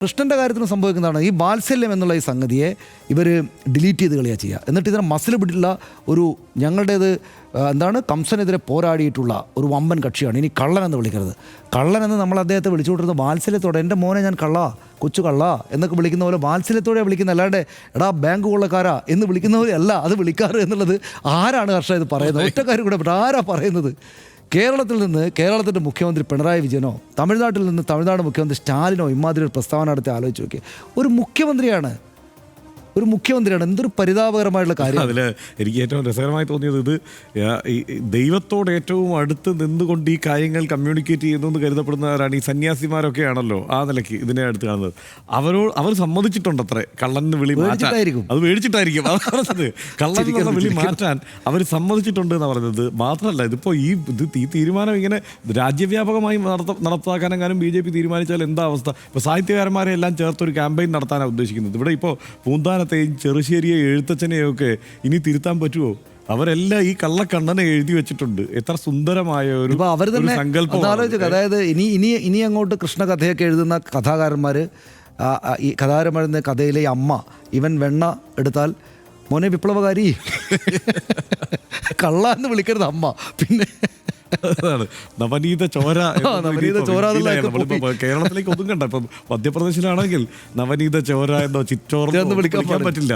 കൃഷ്ണൻ്റെ കാര്യത്തിന് സംഭവിക്കുന്നതാണ് ഈ വാത്സല്യം എന്നുള്ള ഈ സംഗതിയെ ഇവർ ഡിലീറ്റ് ചെയ്ത് കളിയാ ചെയ്യുക. എന്നിട്ട് ഇതിനെ മസിൽ പിടിയുള്ള ഒരു ഞങ്ങളുടേത് എന്താണ് കംസനെതിരെ പോരാടിയിട്ടുള്ള ഒരു വമ്പൻ കക്ഷിയാണ്. ഇനി കള്ളൻ എന്ന് വിളിക്കരുത്. കള്ളൻ എന്ന് നമ്മൾ അദ്ദേഹത്തെ വിളിച്ചുകൊണ്ടിരുന്നത് വാത്സല്യത്തോടെ, എൻ്റെ മോനെ ഞാൻ കള്ള, കൊച്ചു കള്ള എന്നൊക്കെ വിളിക്കുന്ന പോലെ വാത്സല്യത്തോടെ വിളിക്കുന്ന, അല്ലാണ്ട് എടാ ബാങ്ക് കൊള്ളക്കാരാ എന്ന് വിളിക്കുന്ന പോലെ അല്ല അത് വിളിക്കാറ് എന്നുള്ളത്. ആരാണ് ഹർഷ ഇത് പറയുന്നത്? ഒറ്റക്കാരും കൂടെ ആരാ പറയുന്നത്? കേരളത്തിൽ നിന്ന് കേരളത്തിൻ്റെ മുഖ്യമന്ത്രി പിണറായി വിജയനോ തമിഴ്നാട്ടിൽ നിന്ന് തമിഴ്നാട് മുഖ്യമന്ത്രി സ്റ്റാലിനോ ഇമാതിരി ഒരു പ്രസ്താവന നടത്തി ആലോചിച്ച് നോക്കി. ഒരു മുഖ്യമന്ത്രിയാണ് എന്തൊരു പരിതാപകരമായിട്ടുള്ള കാര്യം. അതിൽ എനിക്ക് ഏറ്റവും രസകരമായി തോന്നിയത് ഇത് ഈ ദൈവത്തോട് ഏറ്റവും അടുത്ത് നിന്നുകൊണ്ട് ഈ കാര്യങ്ങൾ കമ്മ്യൂണിക്കേറ്റ് ചെയ്യുന്നു കരുതപ്പെടുന്നവരാണ് ഈ സന്യാസിമാരൊക്കെയാണല്ലോ. ആ നിലയ്ക്ക് ഇതിനെ അടുത്ത് കാണുന്നത് അവർ സമ്മതിച്ചിട്ടുണ്ട് അത്രേ കള്ളന് വിളി മാറ്റാൻ. അത് മേടിച്ചിട്ടായിരിക്കും കള്ളൻ വിളി മാറ്റാൻ അവർ സമ്മതിച്ചിട്ടുണ്ട് എന്ന് പറയുന്നത്. മാത്രമല്ല ഇതിപ്പോൾ ഈ തീരുമാനം ഇങ്ങനെ രാജ്യവ്യാപകമായി നടപ്പാക്കാനെങ്ങാനും BJP തീരുമാനിച്ചാൽ എന്താ അവസ്ഥ? ഇപ്പോൾ സാഹിത്യകാരന്മാരെ എല്ലാം ചേർത്തൊരു ക്യാമ്പയിൻ നടത്താനാണ് ഉദ്ദേശിക്കുന്നത്. ഇവിടെ ഇപ്പോൾ പൂന്താനത്തെയും ചെറുശ്ശേരിയെ എഴുത്തച്ഛനെയൊക്കെ ഇനി തിരുത്താൻ പറ്റുമോ? അവരെല്ലാം ഈ കള്ളക്കണ്ണനെ എഴുതി വെച്ചിട്ടുണ്ട്. എത്ര സുന്ദരമായ ഒരു സങ്കല്പം. അതായത് ഇനി അങ്ങോട്ട് കൃഷ്ണകഥയൊക്കെ എഴുതുന്ന കഥാകാരന്മാർ, ഈ കഥാകാരന്മാരുടെ കഥയിലെ അമ്മ ഇവൻ വെണ്ണ എടുത്താൽ മോനെ വിപ്ലവകാരി കള്ള എന്ന് വിളിക്കരുത് അമ്മ. പിന്നെ നവനീത ചോര കേരളത്തിലേക്ക് ഒതുങ്ങണ്ട. ഇപ്പം മധ്യപ്രദേശിലാണെങ്കിൽ നവനീത ചോര എന്നോ ചിറ്റോറോ വിളിക്കാൻ പറ്റില്ല.